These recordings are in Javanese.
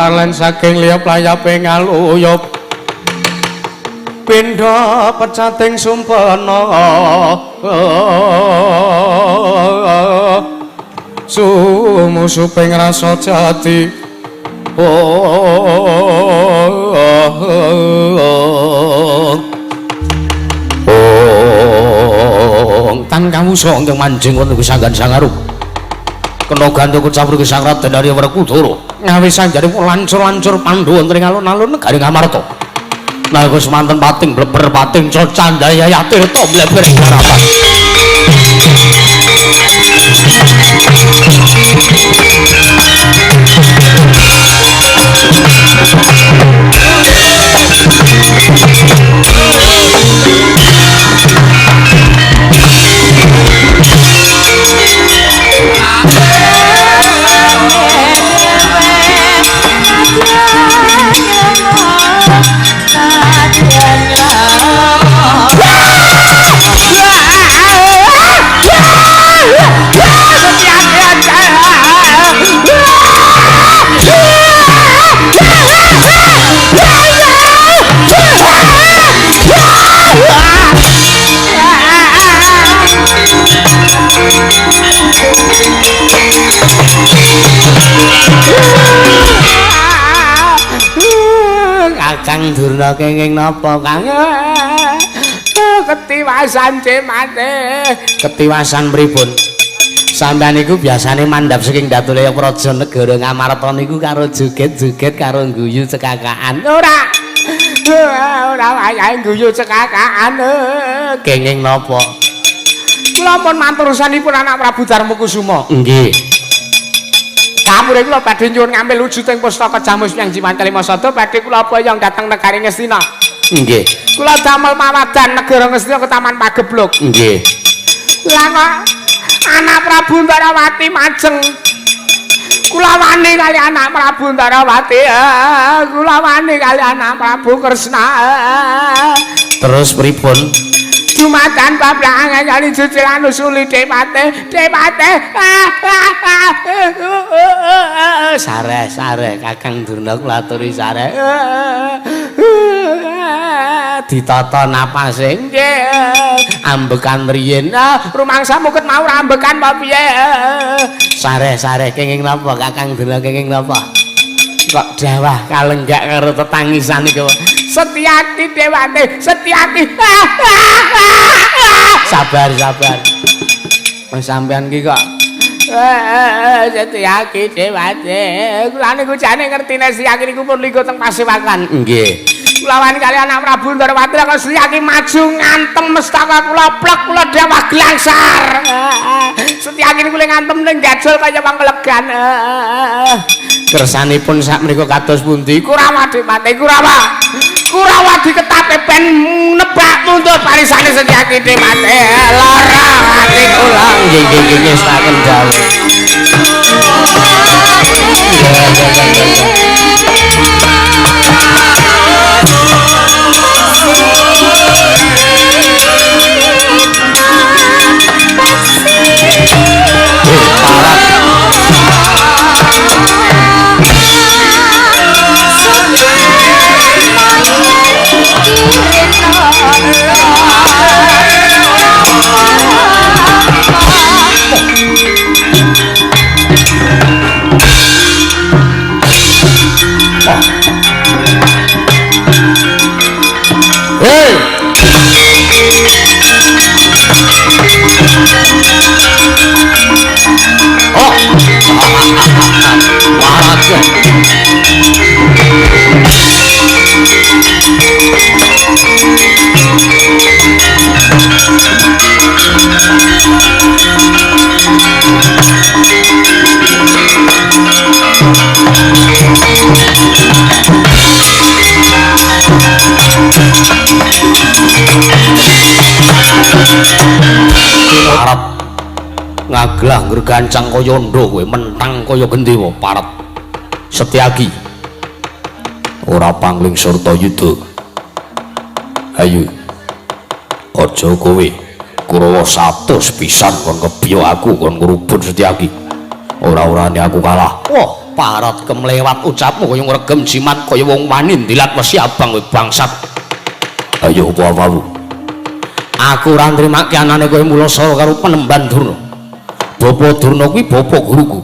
lan saking liya playape ngaluyup pindha pecating sumpena sumusuping rasa jati tan kamu songkeng manjing wonten Wisanggan Sangarup kena gantung kecapur ke Sang Raden Arya Werkudara ngawi sanjane lancur-lancur Pandhawa wonten ing alun-alun negari Ngamarta nalika semanten pating bleber pating candaya yatirta mleber ing harapan Kang Durna kenging napa Kang? Ketiwasan cemate. Ketiwasan pripun? Sampeyan niku biasane mandhap saking Datulaya Praja Negara Ngamarta niku karo joget-joget karo guyu cekakaan. Ora wayahe guyu cekakaan. Kenging napa? Kula pun matur sanipun anak Prabu Darmakusuma. Nggih. Kapure kula badhe nyuwun ngambil wujuding pustaka Jamus Hyang Jimancalima Sada badhe kula boyong dhateng negari Ngastina. Nggih. Kula damel mawadan negara Ngastina ke Taman Pagebluk. Nggih. Lah kok anak Prabu Ndarawati majeng. Kula wani kali anak Prabu Ndarawati. Kula wani kali anak Prabu Kresna. Terus pripun? Jumatan bablakan kali cicilan usuli Depate sare Kakang Durna kula aturi sare ditata napase nggih ambekan riyen rumangsa mukut mau ambekan apa piye sare kenging napa Kakang Durna kenging napa kok dawah kalenggak karo tetangisan iku Setyaki Dewate Setyaki sabar sampean ki kok Setyaki Dewate kula niku jane ngertine Setyaki niku pun linggo teng Pasewakan nggih kula wani kali anak Prabu Ndarawati kok Setyaki maju ngantem mestaka kula plek kula dawah glangsar Setyaki niku ngantem ning gajol kaya panglegan kersanipun sak menika kados pundi Kurawa Dewate Kurawa diketape ben nebak mundur parisane Setyaki Dewate lara ati kula nggih ngestaken dawuh Arep ngaglah ngregancang kaya ndha kowe mentang kaya gendewa parep Setyaki ora pangling surta yuda ayo aja kowe Kurawa 100 pisan kon kepiyo aku kon ngrubut Setyaki Ora-orane aku kalah. Wah, parat kemlewat ucapmu kaya ngregem jimat kaya wong wani ndilat wesi abang kowe bangsat. Ayo apa-apamu. Aku ora nrimake anane kowe Mulasara karo Penemban Durna. Bapa Durna kuwi bapa guruku.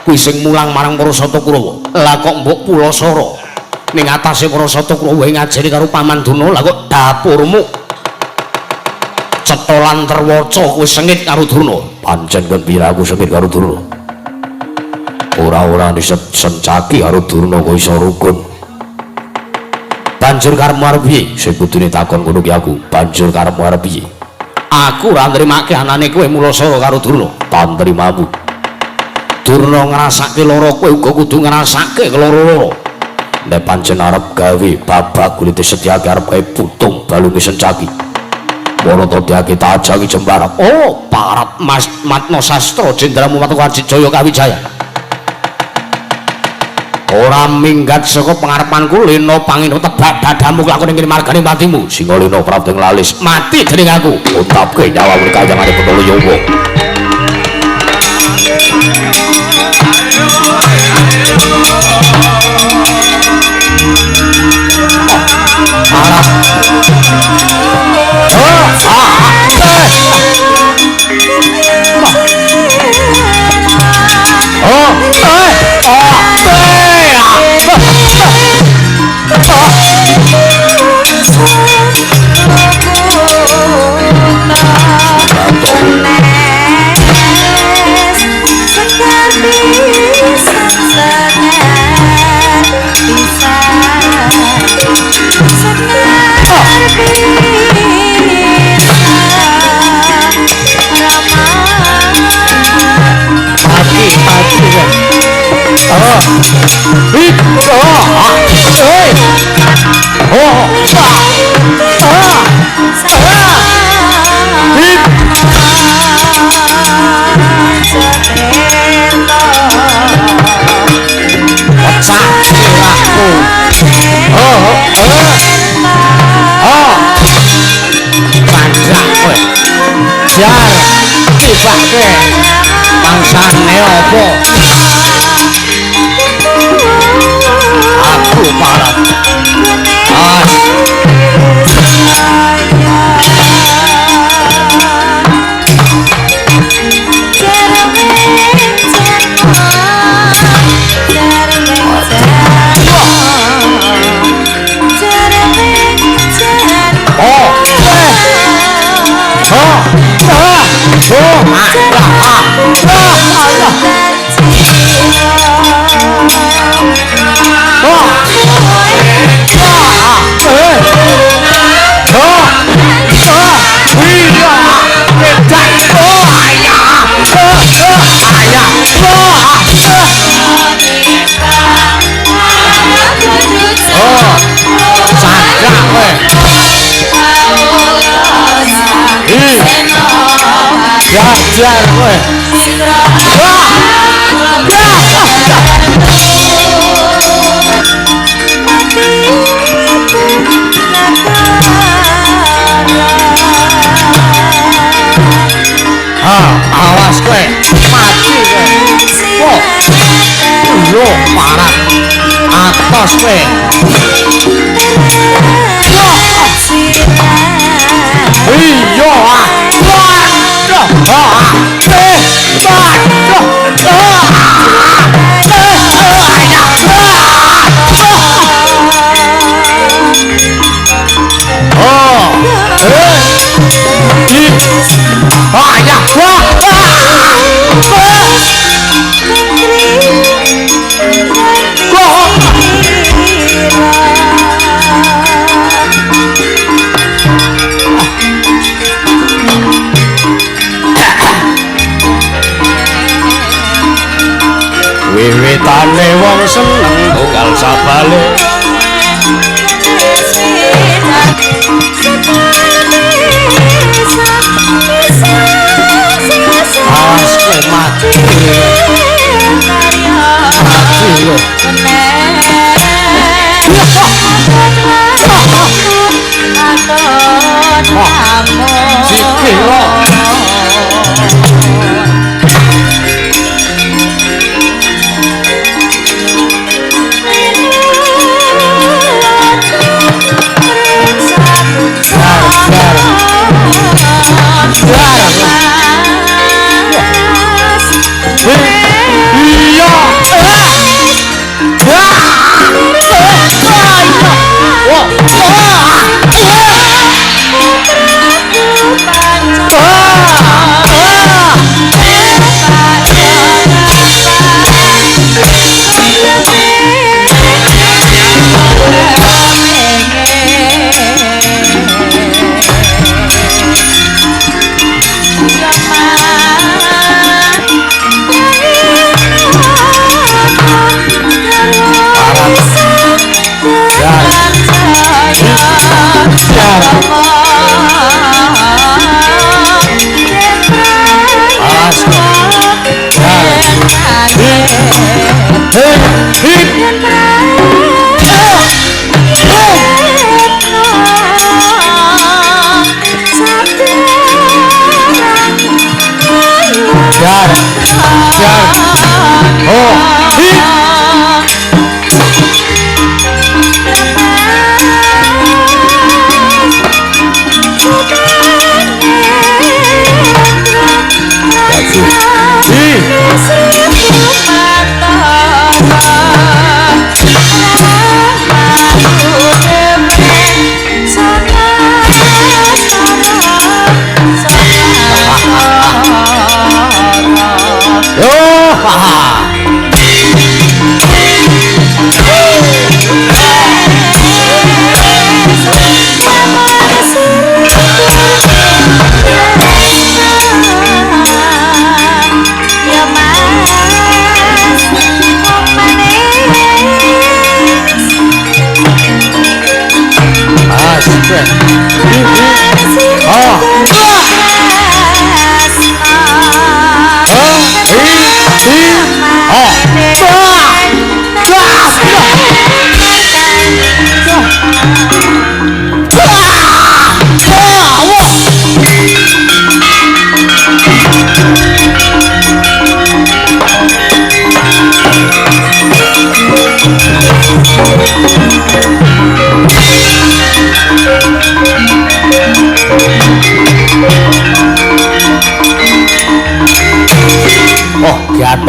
Kuwi sing mulang marang para Sata Kurawa. Lah kok mbok Pulasara ning atase para Sata Kurawa ngajari karo Paman Durna, lah kok dapurmu cetolan terwaca kowe sengit karo Durna. Pancen kon piye aku sengit karo Durna. Ora-ora disencaki karo Durna kok iso rukun. Banjur karepmu arep piye? Sing kudune takon ngono ki aku. Banjur karepmu arep piye? Aku ora nrimake anane kowe Mulasara karo Durna. Tak nrimamu. Durna ngrasake lara kowe uga kudu ngrasake keloro-loro. Nek pancen arep gawe babak kulite Setyaki arep gawe putung balunge sencaki. Mono to diake tak ajangi jembar. Oh, parat Mas Matna Sastra Jendramu Matukarji Jaya Kawijaya. Ora minggat saka pengarepanku lena pangino tebak dadamu lakone ngene margane matimu Singalena Prabdeng lalis mati dening aku untapke nyawamu kayangane Bathara Yawa jar tibake bangsane apa aku parat jar kowe awas kowe mati kowe lho parat atos kowe iya wiwitane wong seneng tunggal sabale awas kowe mati lho sikil lho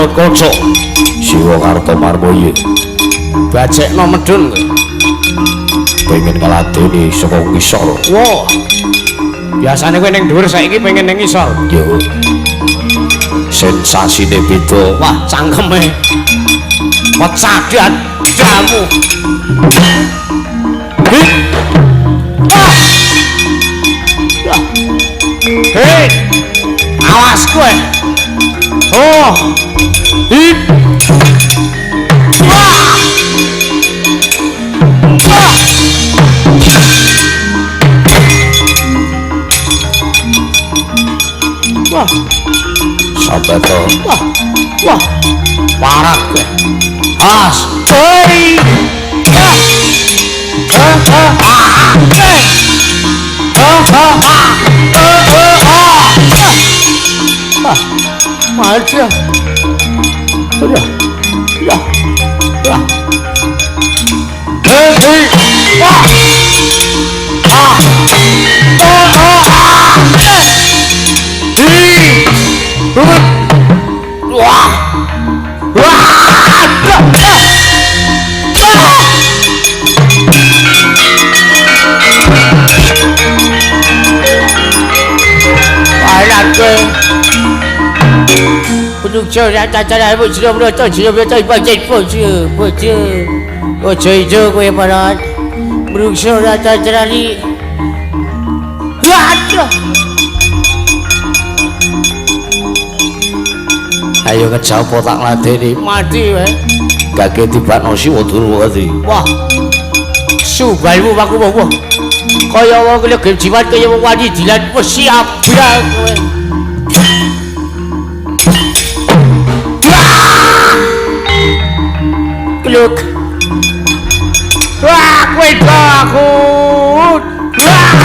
Gatotkaca Siwa Kartamarmaya bajekno medun pengen ngladeni saka ngisor. Wah. Biasane kowe ning dhuwur saiki pengen ning ngisor. Yo. Sensasine beda. Wah, cangkeme. Pecadan jamu. Wah. Wah. Hei. Awas kowe. Oh. Hip. Wah. Wah. Wah. Sampai to. Wah. Wah. Parah kowe. As. Hei. Wah. Maja. Udah. Ya. Ya. Hei. Wah. Ah. Wah. Cho ra ra bộ chưa được tôi chưa biết tôi bao giờ bộ chưa quên mà đó belum cho ra ra đi Ayo ngejauh potak ladeni mati weh kaget tibakno siwa Durwati. Wah subalmu aku wah kaya wong legem jimat kaya wong wani dilan wis siap bilang kowe. Look. Wah, kowe takut. Wah.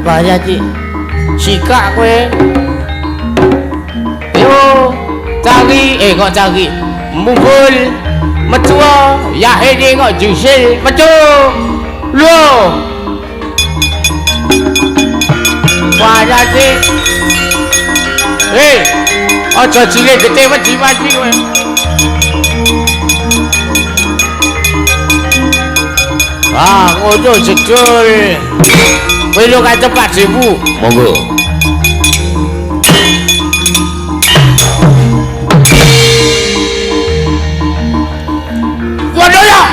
Bahaya Ci. Sikak kowe. Yo, cari kok cari. Mumpul metu ya ini kok jusil metu. Lho. Bahaya Ci. Hei. Aja cilik gede wedi-wedi kowe. Ah, ngono jedul. Kowe lu kan cepat Ibu. Monggo. Waduh ya.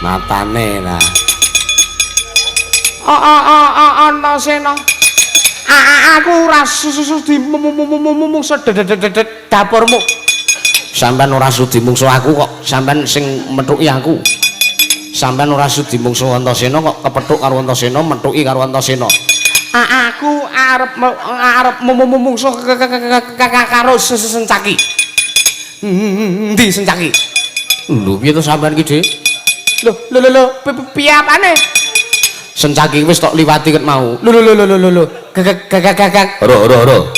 Matane nah. Antasena. Aku ora susu di mungsuh dapurmu. Sampeyan ora sudi mungsuh aku kok, sampeyan sing methuki aku. Sampeyan ora sudi mungsuh Antasena kok kepethuk karo Antasena, methuki karo Antasena. Aku arep mungsuh karo Sencaki. Ndi Sencaki? Lho piye to sampeyan iki, Dik? Lho piye apane? Sencaki wis tok liwati ket mau. Lho. Gagak. Ro.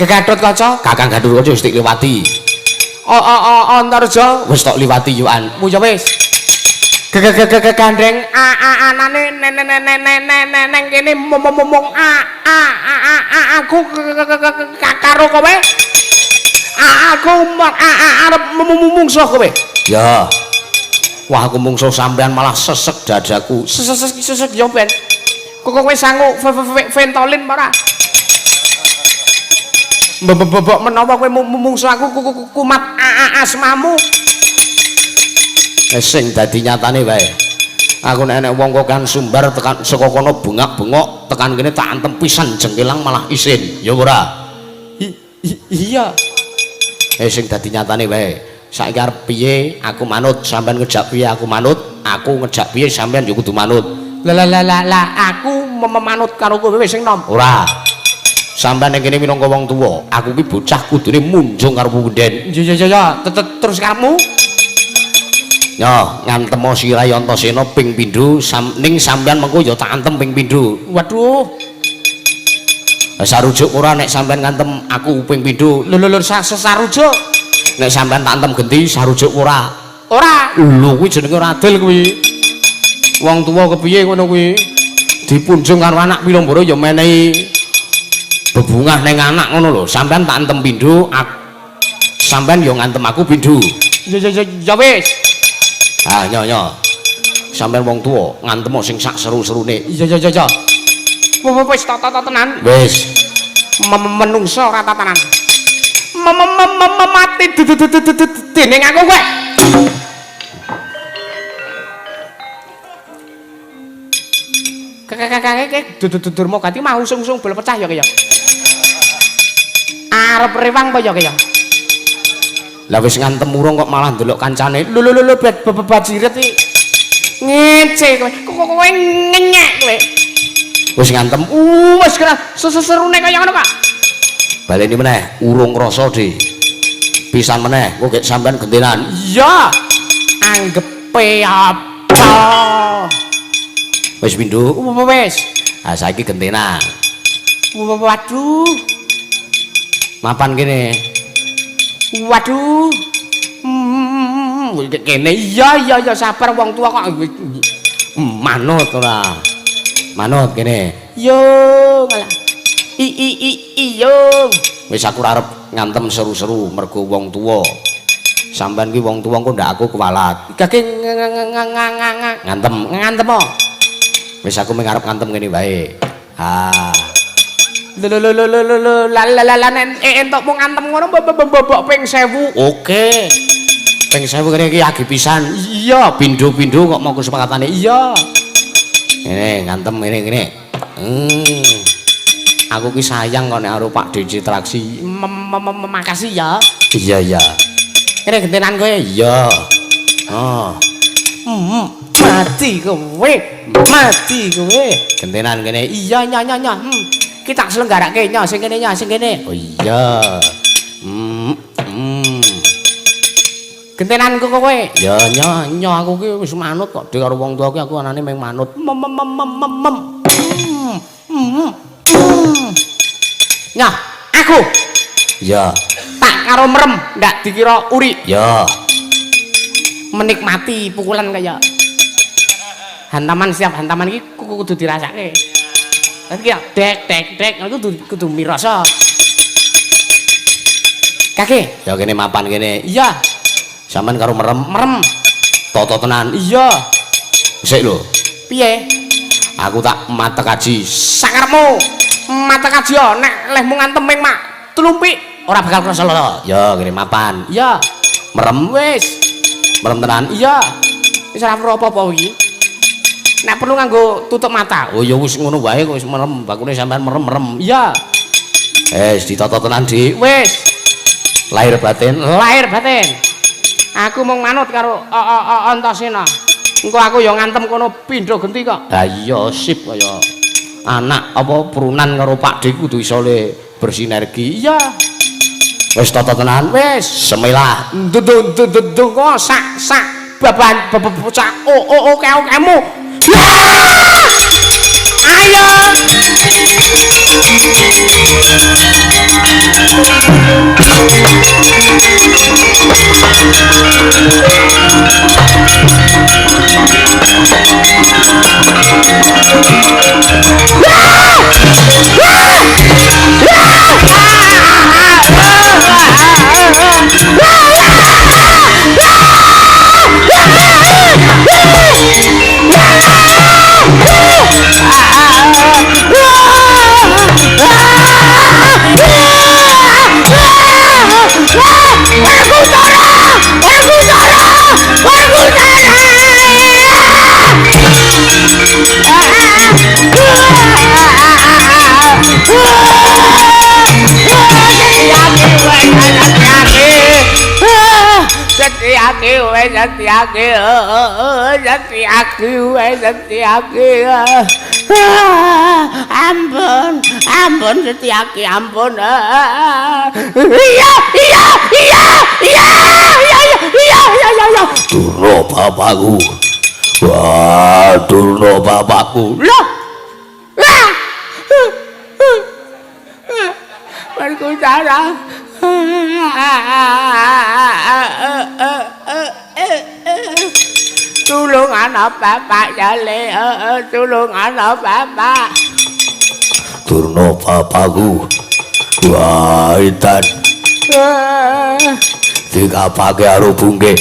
Gatotkaca. Kakang Gatotkaca wis liwati. Antarja Wis tok liwati yo an. mu ya wis. Gandeng anane neng kene momong aku karo kowe. Aku arep mungsuh kowe. Ya. Wah aku mungsuh sampean malah sesek dadaku. Sesek yo ben. Kok kowe sangu Ventolin ora? Mbok menawa kowe mungsuh aku kumat asmamu. Sing dadi nyatane wae. Aku nek enek wong kok kan sumbar tekan saka kono bengak-bengok tekan kene tak antem pisan jengkelang malah isin. Ya ora? Iya. Sing dadi nyatane wae. Saiki arep piye aku manut sampean ngejak piye aku manut, aku ngejak piye sampean yo kudu manut. Lah aku memanut karo kowe sing nom. Ora. Sampeyan ning kene minangka wong tuwa, aku ki bocah kudune munjung karo punden. Ya. Terus kamu? Ya, ngantem Sirai Antasena ping pindho, ning sampeyan mengko ya tak antem ping pindho. Waduh. Sarujuk ora nek sampeyan ngantem aku ping pindho. Lho sarujuk. Nek sampeyan tak antem genti sarujuk ora. Ora. Lho kuwi jenenge ora adil kuwi. Wong tuwa kepiye ngono kuwi? Dipunjung karo anak Pilambara ya menehi bebungah ning anak ngono lho. Sampeyan tak antem pindho, sampeyan ya ngantem aku pindho. Ya wis. Ah nyo. Sampeyan wong tuwa ngantem sing sak seru-serune. Ya. Wis tata tenan. Wis. Menungso ora tatanan. Mati dening aku kowe. Kakek dudur mau ganti mau usung-usung bel pecah ya kaya. Arep rewang apa ya kaya? Lah wis ngantem urung kok malah ndelok kancane. Lho bajiret iki. Ngece kowe. Kowe ngenyek kowe. Wis ngantem. Wis kira seserune kaya ngono, Pak. Baleni meneh, urung krasa, Dik. Pisan meneh, kok gek sampean gentenan. Iya. Anggepe apa? Wis pindho. Wis. Ah saiki gentenan. Waduh. Mapan kene. Waduh. Kene iya sabar wong tua kok Manut ora. Manut kene. Yo ngalah. Iyo. Wis aku arep ngantem seru-seru mergo wong tuwa. Sampeyan ki wong tuwa kok ndak aku kuwalat. Kaki ngantem mo. Wis aku mung arep ngantem kene wae. Ah. La entuk mung ngantem ngono mbok ping 1000. Oke. Ping 1000 kene iki agi pisan. Iya, Pindho-pindho kok mau kesepakatane. Iya. Ngene ngantem ngene. Aku ki sayang kok nek karo Pak DJ Traksi. Makasih ya. Iya. Kene gentenan kowe. Iya. Oh. Mati kowe. Gentenan kene. Iya nya. Kita selenggarake nya sing kene. Oh iya. Gentenanku kowe. Ya nya aku ki wis manut kok. Dek karo wong tua ki aku anane mung manut. Nyah, aku. Ya. Tak karo merem, ndak dikira uri. Ya. Menikmati pukulan kaya. Hantaman siap hantaman iki kudu dirasake. Iki ya dek aku kudu mirasa. Kaki. Ya kene mapan kene. Iya. Sampeyan karo merem. Toto tenan. Iya. Sik lho. Piye? Aku tak matek kaji. Sakarepmu. Matek kaji yo nek lehmu ngantem ming mak tulumpi ora bakal krasa lara. Ya kene mapan. Iya. Merem Wis. merem tenan. Iya. Wis ora perlu apa-apa iki. Nek perlu nganggo tutup mata. Oh ya wis ngono wae kok wis merem. Bakune sampean merem. Iya. Ditata tenan, Dik. Wis. Lahir batin. Aku mung manut karo Antasena. Engko aku ya ngantem kono pindho genti kok. Lah iya sip kaya anak apa purunan karo Pak D kudu iso le bersinergi. Iya. Wis tata tenan. Wis. Semilah. Kok sak baban bocah kemu. Ayo. Setyaki wes Setyaki Setyaki wes Setyaki ampun Setyaki ampun iya Durna bapakku wah Durna bapakku loh Werkudara tulung anak bapak jale tulung anak bapak Durna bapakku wah Intan dikapake karo bungke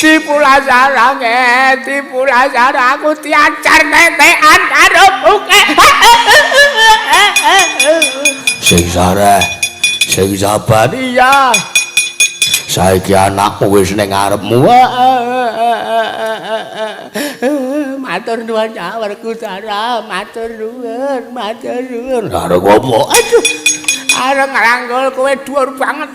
Dipula sarang aku diajar netekan karo buke sing sareh sing sabar iya saiki anakmu wis ning ngarepmu matur nuwun Werkudara matur nuwun arep apa aduh arep ngranggul kowe dhuwur banget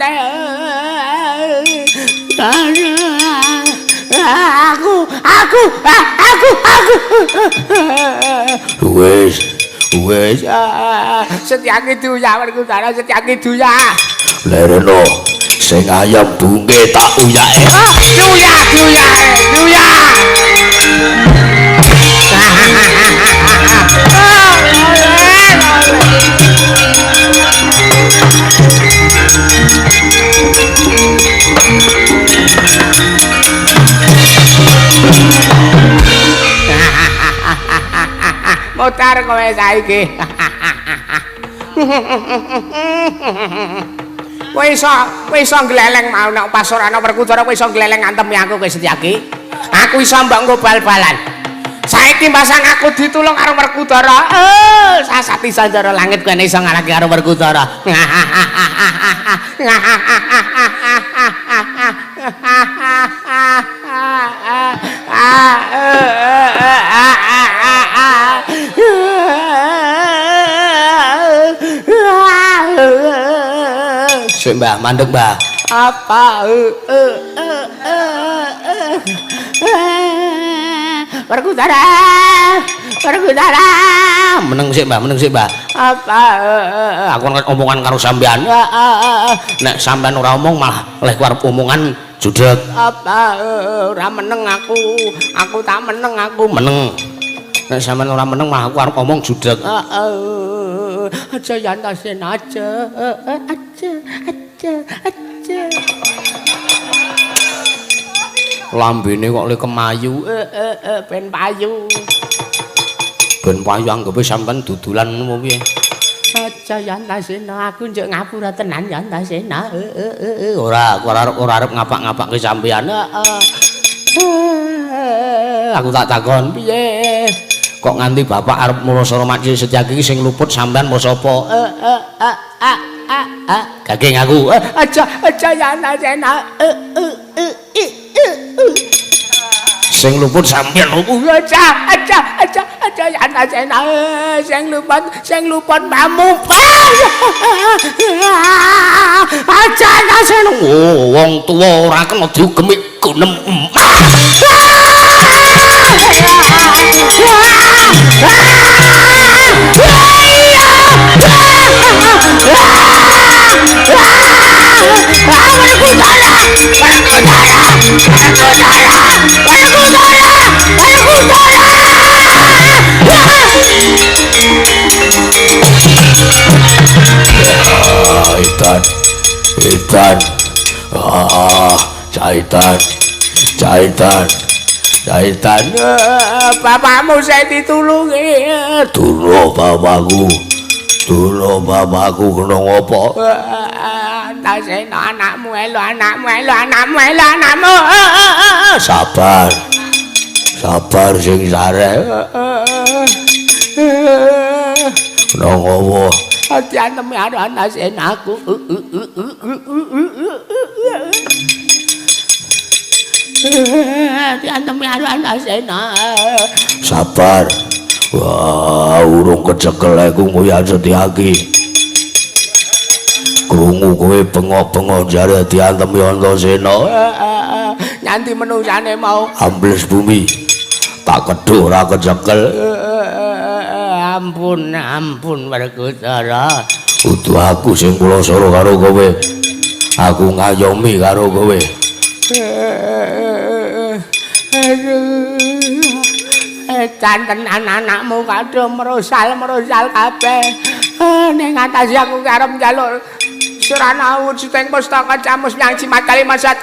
aku wis Setyaki duya Werkudara Setyaki duya lereno sing ayam bungke tak uyake duya Mutar kowe saiki. Kowe iso gleleng mau nek pas ora ana Werkudara kowe iso gleleng ngantemi aku kowe Setyaki. Aku iso mbok nggo bal-balan. Saiki pasang aku ditulung karo Werkudara. Sasati sanjara langit kowe iso ngalahke karo Werkudara. Sik Mbah, mandeg Mbah. Apa? Werkudara. Meneng sik Mbah, Apa? Aku omongan karo sampean. Nek sampean ora omong malah leh arep omongan judeg. Apa? Ora meneng aku. Aku tak meneng aku. Meneng. Nek sampean ora meneng malah aku arep omong judeg. Aja yantasen aja. Lambene kok le kemayu. Ben payu. Ben payu anggepe sampean dudulan ngono piye? Aja yantasen aku njuk ngapura tenan yantasen. Ora, aku ora arep ngapak-ngapakke sampean. Aku tak takon piye? Kok nganti bapak arep mulosoro Makci Setyaki sing luput sampean mau sapa? Gaging aku. Aja yantasen. Sing luput sampean opo? Aja yantasen. Sing luput mamu. Aja yantasen. Oh, wong tuwa ora kena diugemik gunem. Itan. Jahitan. Bapakmu saya ditulungi. Durna bapakku kena ngopo? Taseno anakmu elo. Sabar sing sareh. Kena ngopo? Diantemi karo anasen aku. Diantemi karo anasen. Sabar. Wah, urung kecekel aku Nguyan Setyaki. Krungu kowe bengok-bengok jare diantemi Antasena. Nyanti menungsane mau Ambles bumi. Tak keduk ora kecekel. Ampun Werkudara. Kudu aku sing mulosoro karo kowe. Aku ngayomi karo kowe. Cantenan anakmu kadung merosal kabeh. Ning atas aku karep njaluk Surana wujuding pustaka Camus Nyang Cimakali Masat.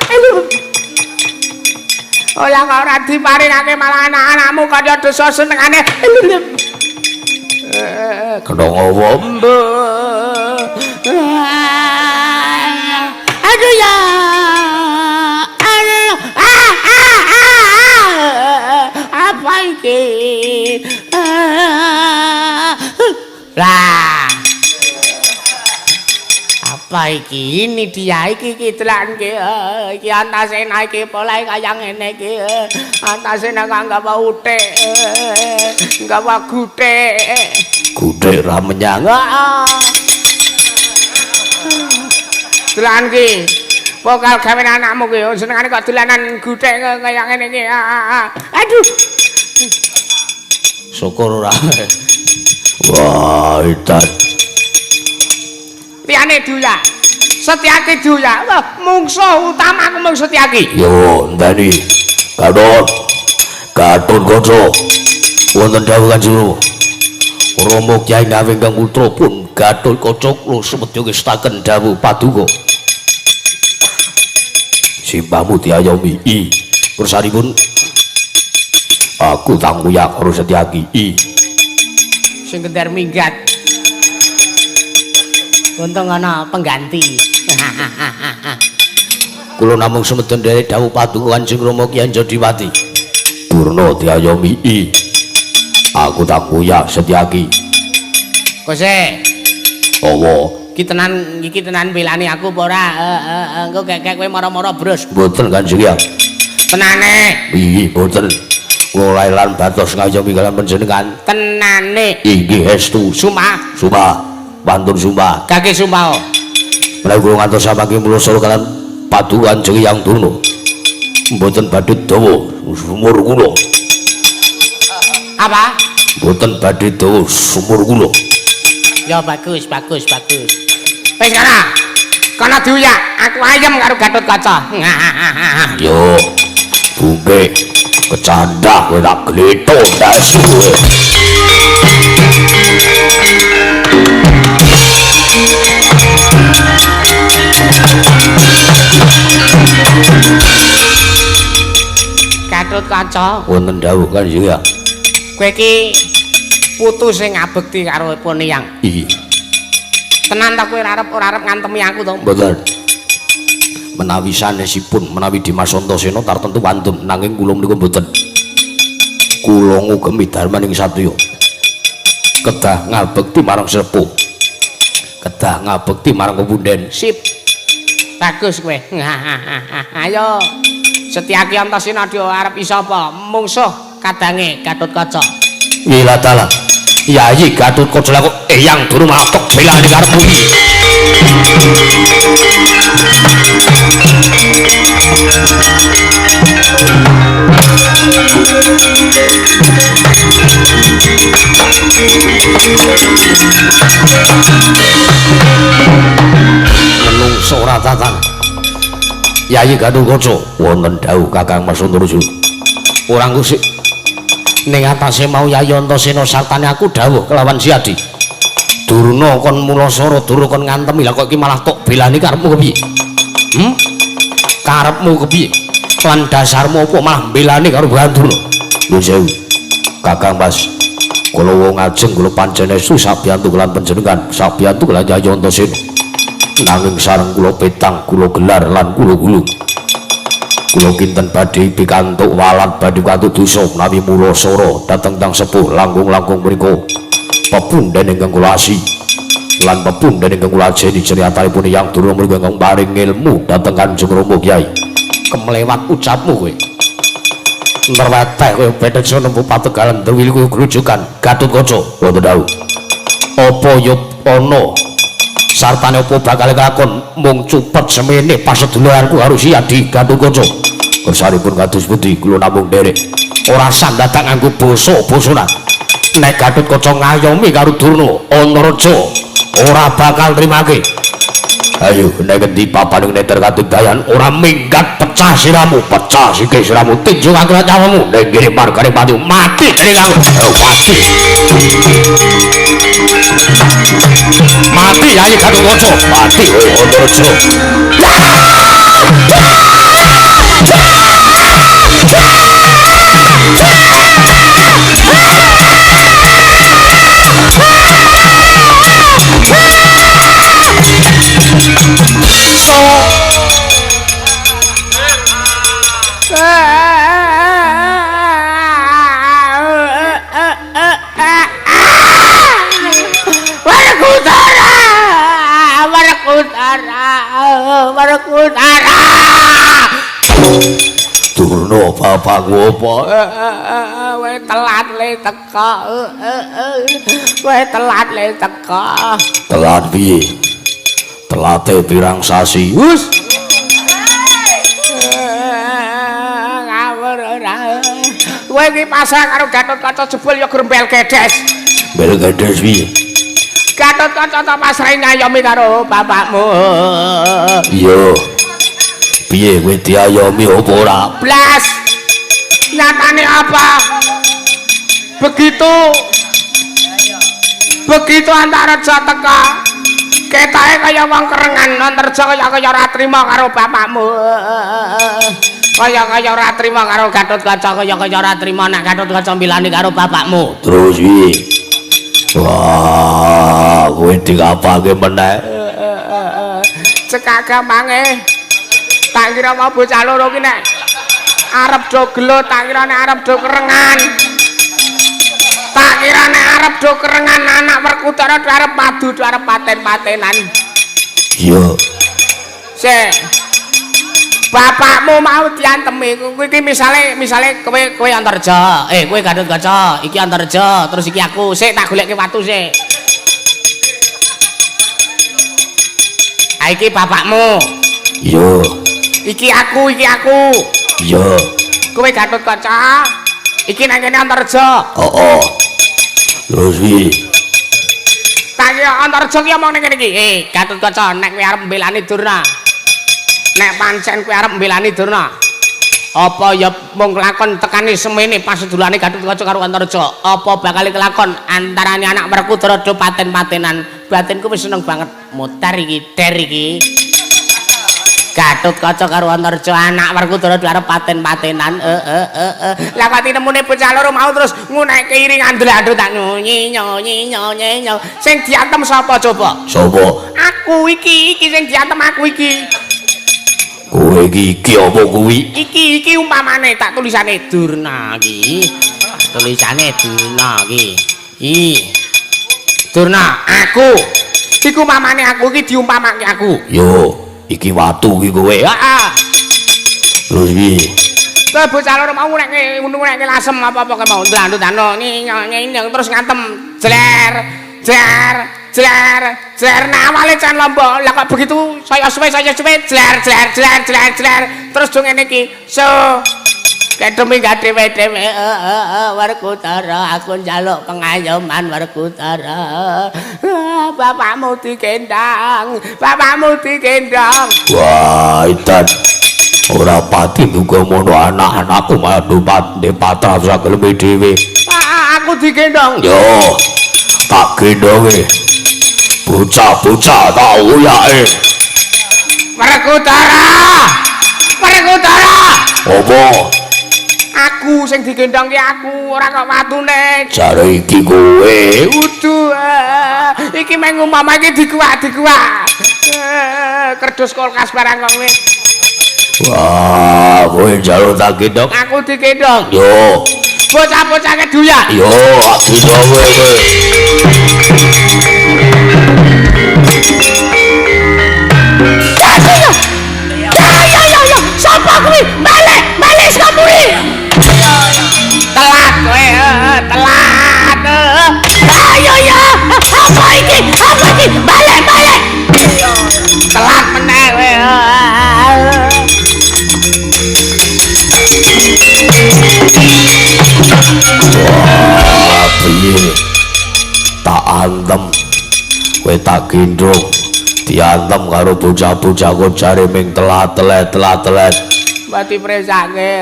Ola ora diparinake malah anak-anakmu kaya dosa senengane. Kedong apa? Aduh ya. Aduh. Apa iki? Lah. Apa iki? Ini dia iki telan ki. Iki Antasena iki polahe kaya ngene iki. Antasena kang gawa uthik. Gawa guthik. Guthik ra menyang. Telan ki. Pokal gawe anakmu ki senengane kok dolanan guthik kaya ngene iki. Aduh. Syukur ora. Wah, edan. Liyane Duya. Setyaki Duya. Wah, mungsuh utamaku mung Setyaki. Yo, ndani. Gatotkaca. Wonten dawuh Kanjeng Rama Kyai Ngawi ingkang putra pun Gatotkaca kula semedya ngestaken dawuh paduka. Simpamu diayomi. Kursanipun aku tangguyak karo Setyaki. Sing kender minggat. Untung ana pengganti. Kula namung semedya nderek dawuh paduka Kanjeng Rama Kyai Jodiwati. Durna diayomi. Aku tangguyak Setyaki. Kose. Apa? Iki tenan belani aku apa ora? Engko kek kowe mara-mara bros. Mboten Kanjeng ya. Tenane. Iya, mboten. Kula lan batos ngayomi kalian panjenengan. Tenane. Inggih estu. Sumpah. Pantun sumpah. Kaki sumpah. Menawi kula ngantos samangke mulosoro kalian padukan Kanjeng Hyang Durna. Mboten badhe dawa sumur kula. Apa? Mboten badhe dawa sumur kula. Ya bagus. Wis kana diuyak, aku ayem karo Gatotkaca. Yo. Bungke kecandak kowe tak gleto dasu. Gatotkaca, Wonten dawuh Kanjeng ya. kowe iki putu sing ngabekti karo Poneyang. Iya. Tenan ta kowe ora arep ngantemi aku to? Mboten. Menawi sanesipun menawi Dimas Antasena tartentu wantun nanging kula menika mboten. Kula ngugemi darmaning satriya. Kedah ngabekti marang sepuh. Kedah ngabekti marang pepunden. Sip. Bagus kowe. Ayo. Setyaki Antasena dia arep iso apa? Mungsuh kadange Gatotkaca. Wila dalah. Yayi Gatotkaca kok eyang durung matok belani karepmu iki. Menungso ora tatan. Yayi Gatotkaca wonten dawuh Kakang Mas Antareja. Ora ngusik ning atase mau Yayi Antasena sartane aku dawuh kelawan Siadi. Durna kon mulasara Durna kon ngantemi lah kok iki malah tok belani karepmu kepiye? Karepmu kepiye? Lan dasarmu apa malah belani karo Durna? Lho sewu. Kakang Mas, kula wong ajeng kula pancen estu sabiyantu lan panjenengan, sabiyantu lan Yayi Antasena. Nanging sareng kula petang, kula gelar lan kula gulung. Kula kinten badhe pikantuk walat badhe kantuk dosa menawi mulasara dhateng tang sepuh langkung-langkung mriku. Pepundhen ingkang kula asi lan pepundhen ingkang kula ajeni criyatanipun Hyang Durna menika ingkang paring ilmu dhateng Kanjeng Rama Kyai. Kemlewat ucapmu kowe. Nerweteh kowe bedhek nempu pategalan dewi kowe grujukan Gatotkaca wonten dawuh. Apa ya ana sartane opo bakal kelakon mung cupet semene paseduluranku harus iya di Gatotkaca. Kersaripun kados pundi kula namung nderek ora sandatang nganggo basa-basanan. Nek Gatotkaca ngayomi karo Durna, Anaraja ora bakal trimake. Ayo nek endi papaning neter Katidayan ora minggat pecah siramu, pecah sikil siramu, tinju angkat nyawamu nek ngene margane pati mati dening aku. Mati. Mati ayo Gatotkaca, mati kowe Anaraja. Werkudara Durna bapakku apa? Kowe telat le teko. Kowe telat le teko. Telat piye? Telate pirang sasi. Wus. Ngawur ora. Kowe iki pasrah karo Gatotkaca jebul ya grembel gedes. Bel gedes piye? Gatotkaca ta pasrah ngayomi karo bapakmu. Iya. Piye kowe diayomi apa ora? Blas. Nyatane apa? Begitu Antareja teka. Ketake kaya wong kerengan, Antareja kaya ora trima karo bapakmu. Kaya ora trima karo Gatotkaca, kaya ora trima nek Gatotkaca milani karo bapakmu. Terus piye? Wah, kowe dikapake meneh. Cekak gamange. Tak kira mau bocah loro ki nek arep do gelut, tak kira nek arep do kerengan. Tak kira nek arep do kerengan anak Werkudara arep padu, arep paten-patenan. Iya. Sik. Bapakmu mau diantemi. Kuwi iki misale kowe Antareja. Kowe Gatotkaca, iki Antareja, terus iki aku. Sik tak goleki watu sik. Iki bapakmu. Iya. Iki aku. Iya. Kowe Gatotkaca. Iki nang kene Antareja. Oh. Terus piye? Tak kira Antareja ki omong ning kene iki. Gatotkaca, nek kowe arep mbelani Durna. Nek pancen kowe arep mbelani Durna. Apa ya mung lakon tekani semene pas sedulane Gatotkaca karo Antareja. Apa bakal kelakon antarane anak Werkudara do paten-patenan. Batinku wis seneng banget mutar iki, der iki. Gatotkaca karo Antareja anak Werkudara arep paten-patenan. Lah pati nemune bocah loro mau terus ngunekke iringan ndlandut tak nyonyi. Sing diantem sapa coba? Sapa? Aku iki sing diantem aku iki. Kowe iki apa kuwi? Iki umpamane tak tulisane Durna iki. Tulisane Durna iki. Durna aku. Iku umpamane aku iki diumpamake aku. Yo. Iki watu iki kowe. Heeh. Terus piye? Kowe bocah loro mau ngunekke lasem apa-apa ke mau ndlandutano nying terus ngantem jer nah awale can lombok lah kok begitu saya suwe jer terus do ngene iki so kedemi gak dhewe-dhewe Werkudara aku njaluk pengayoman Werkudara bapakmu digendang Wah, itan ora pati duga mono anak-anakku madu pati patra sagel dhewe. Aku digendong. Yo, tak gendonge. Bocah-bocah tak uyake. Werkudara. Apa? Aku sing digendong ki aku, ora kok watune. Jare iki kowe. Udu. Iki meng umpama iki dikuak. Kerdus kulkas barang kowe. Wah, kowe njaluk tak gendong. Aku digendong. Yo. Bocah-bocah keduya. Yo, gendong kowe. Ya. Sapa kuwi? Balik saka kuwi. Telat kowe, telat. Ayo ya. Apa iki? Balik. antem kowe tak gendong diantem karo bocah-bocah kok jare ming telat-telet mati presake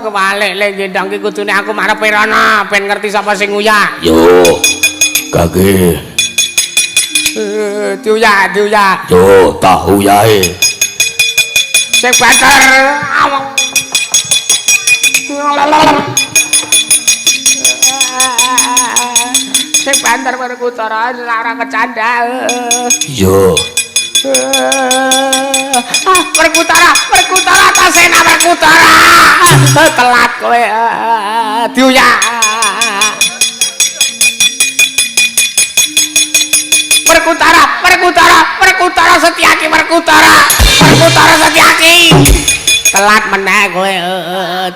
kebalik le gendong ki kudune aku marep rono ben ngerti sapa sing uyah yo kage diuyah yo tak uyahe sing banter awang sing banter Werkudara ora kecanda yo Werkudara tasena Werkudara telat kowe diuyah Werkudara Setyaki Werkudara Setyaki telat meneh kowe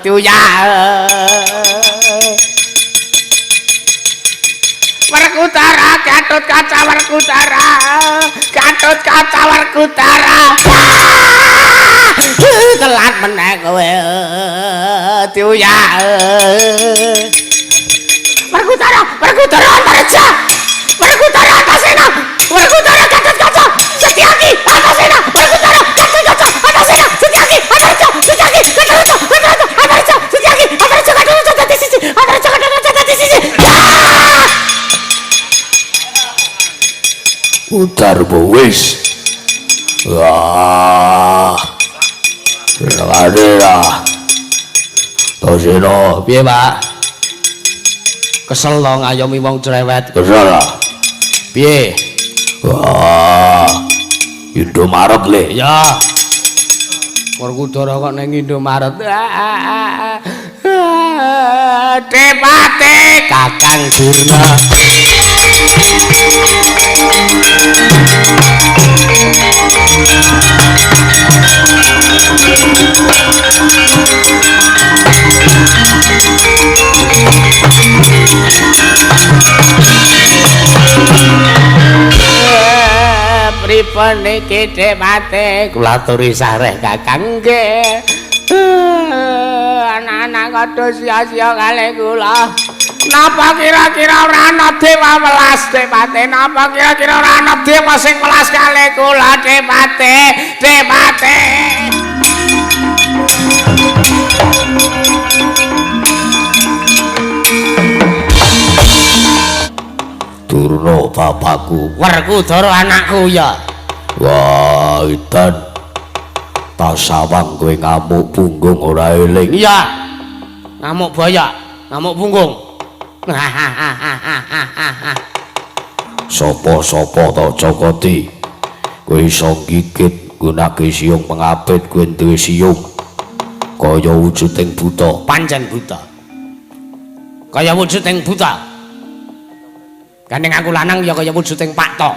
diuyah Werkudara Gatut Kaca Werkudara telat meneh kowe diuyah Werkudara Antareja Werkudara Antasena Werkudara Gatut Kaca Setyaki Antasena Werkudara Gatut Kaca Antasena Setyaki Antareja Setyaki Antareja Setyaki Antareja dadi siji Antareja dadi siji utar wis wah Radera Toseno piye Pak kesel to ngayomi wong cerewet kesel piye wah Indomaret le ya Werkudara kok ning Indomaret Depate Kakang Durna pripun iki Depate kula aturi sareh Kakang nggih anak-anak kadha sia-sia kalih kula napa kira-kira ora ana dewa welas Depate napa kira-kira ora ana dewa sing welas kalih kula Depate Durna bapakku Werkudara anakku ya wah idan tasawang kowe ngamuk punggung ora eling iya ngamuk boyok ngamuk punggung sapa-sapa to Cokoti kowe iso gigit gunake siung pengapit kowe duwe siung kaya wujuding buta pancen buta kaya wujuding buta gandeng aku lanang ya kaya wujuding Pakto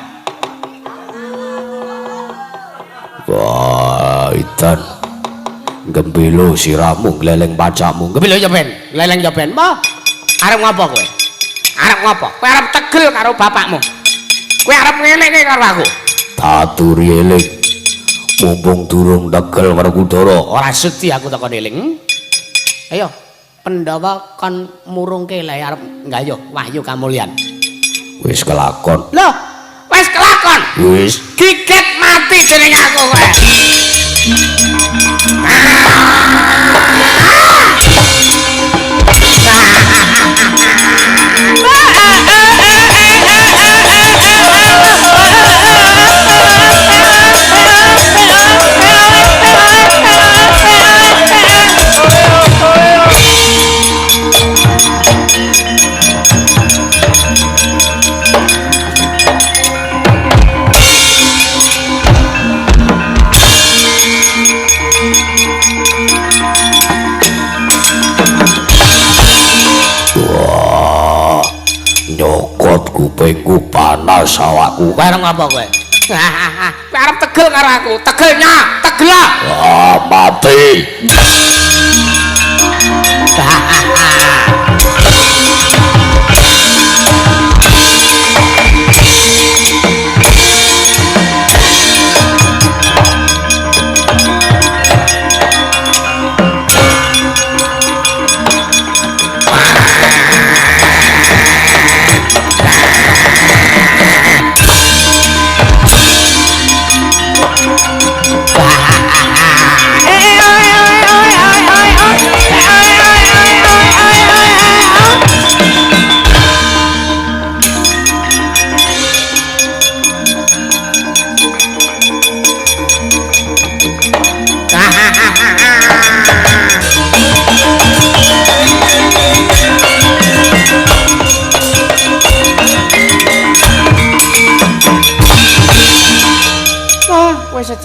wah idan gembelo siramu gleleng pacakmu gembelo ya ben leleng ya ben mo arep ngopo kowe kowe arep tegel karo bapakmu kowe arep ngeleke karo aku taturi eling mumpung durung tegel Werkudara ora sudi aku tekan eling ayo Pandhawa kon murungke le arep nggayuh wahyu kamulyan wis kelakon lho wis kelakon wis gigit mati jeneng aku kowe kupingku panas awakku bareng apa kowe kowe arep tegel karo aku tegelnya tegelah mati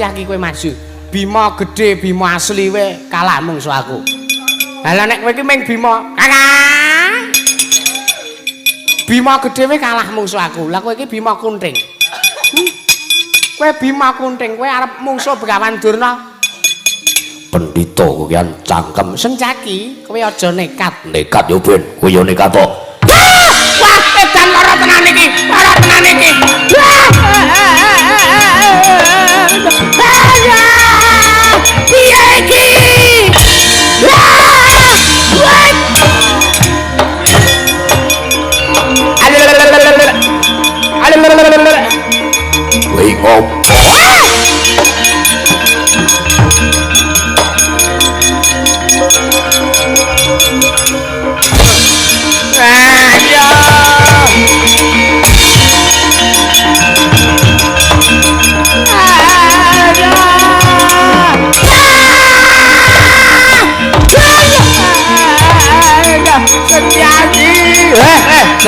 Setyaki kowe maju. Bima gedhe, Bima asli we kalah mungsu aku. Lah nek kowe iki ming Bima, Kakang. Bima gedhe we kalah mungsu aku. Lah kowe iki Bima kunting. Kowe Bima kunting, kowe arep mungsu Begawan Durna. Pendhita kowe kan cangkem. Setyaki, kowe aja nekat. Nekat yo ben, kowe yo nekat to. Wah, edan lara tenan iki. Lara tenan iki. Piye iki? Kowe ngopo?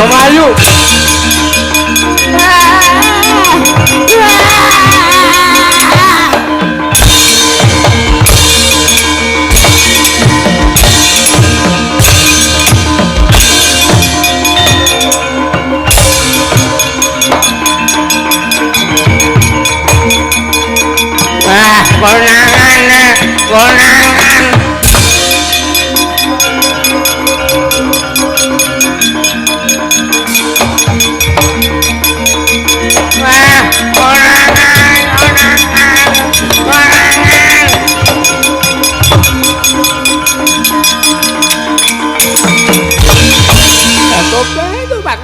Melayu. Konangan.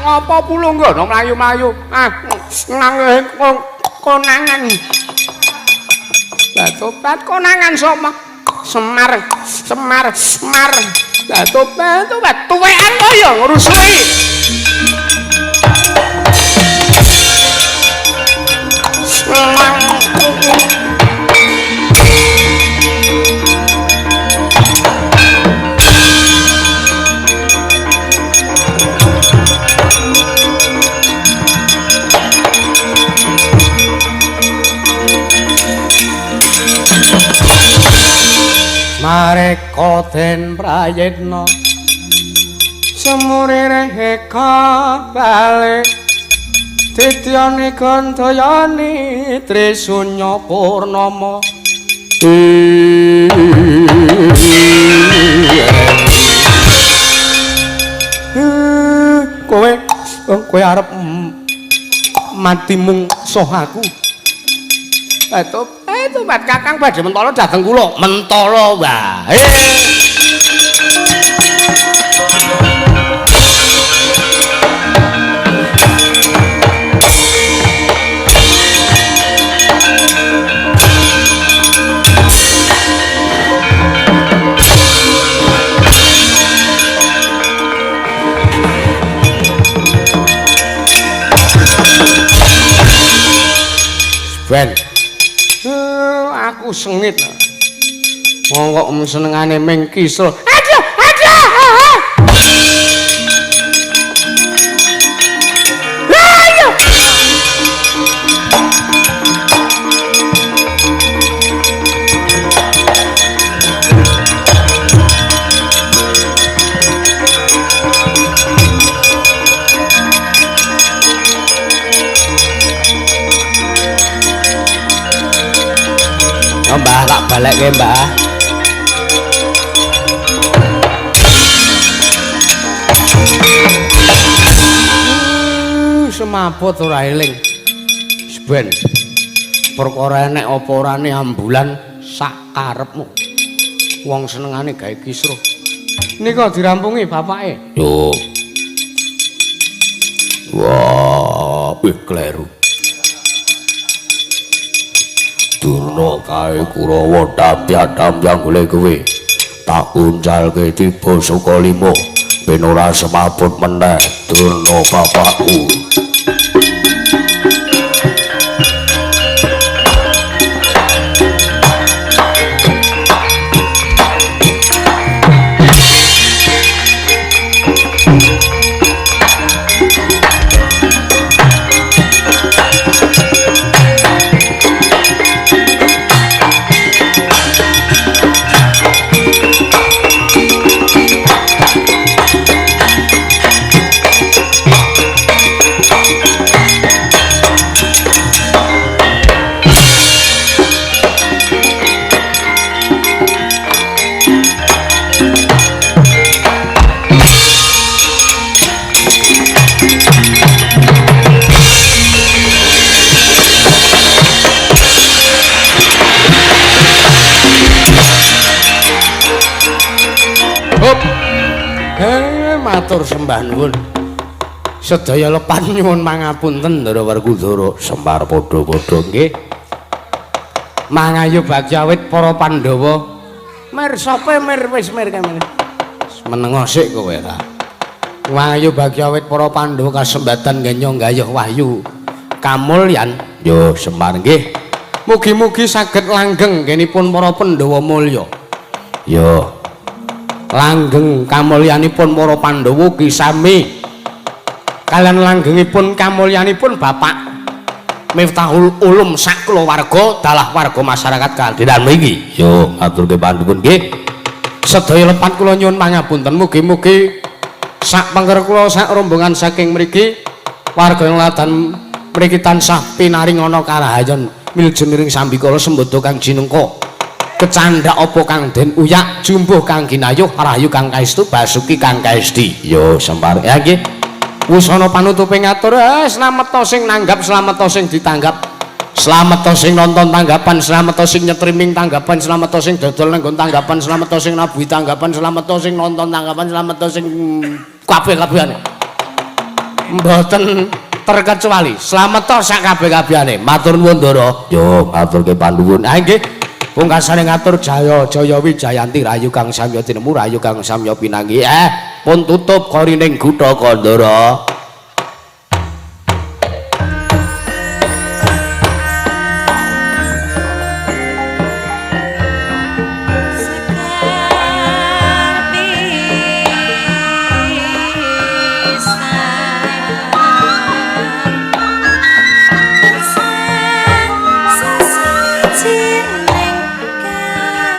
Ngopo pulung ngono mlayu-mlayu. Nang konangan. Lah tobat konangan sapa? Semar. Lah tobat tuwekan kaya ngrusui. Mareka den prayitna semurire heka bali dityani gandayani Trisunya Purnama kowe arep mati mung soh aku. Tobat Kakang badhe mentala dhateng kula. Mentala wae. Ben aku sengit. Monggo senengane ming kisruh. Aduh. Ayo. Mbah tak balekke Mbah. Semaput ora eling. Ben. Perkara enek apa orane ambulan sak karepmu. Wong senengane gawe kisruh. Nika dirampungi bapake. Yo. Wah, kleru. Durna kae Kurawa dambyang golek kowe. Tak uncalke tiba saka 5 ben ora semaput meneh Durna bapakku. matur sembah nuwun. Sedaya lepan nyuwun pangapunten Ndara Werkudara. Semar padha-padha nggih. Mangayu Bagyawit para Pandhawa. Mir sapa mir wis mir kene. Menengo sik kowe ta. Mangayu Bagyawit para Pandhawa kasembatan genyong gayuh wahyu kamulyan. Yo Semar nggih. Mugi-mugi saged langgeng genipun para Pandhawa mulya. Yo langgeng kamulyanipun para Pandhawa ki sami kalian langgengipun kamulyanipun Bapak Miftahul Ulum sak kulawarga dalah warga masyarakat kadenan mriki. Yo maturke panuwun nggih. Sedaya lepat kula nyuwun pangapunten mugi-mugi sak pengker kula sak rombongan saking mriki warga ladan mriki tansah pinaring ana karahayan miljeniring sambikala sembada kang jinengka kecandak apa kang den uyak jumbuh kang ginayuh rahayu kang kaestu basuki kang kaesti. Yo Semar ya nggih. Wis ana panutupe ngatur, slamet to sing nanggap, slamet to sing ditanggap. Slamet to sing nonton tanggapan, slamet to sing nyetriming tanggapan, slamet to sing dodol nang tanggapan, slamet to sing nabuhi tanggapan, slamet to sing nonton tanggapan, slamet to sing kabeh-kabehane. Mboten terkecuali, slamet to sak kabeh-kabehane. Matur nuwun Ndara. Yo maturke panuwun. Ha nggih. Pungkasane ngatur Jaya Wijayanti rayu kang samya tinemu rayu kang samya pinanggi. Pun tutup korining Kutha Kandara.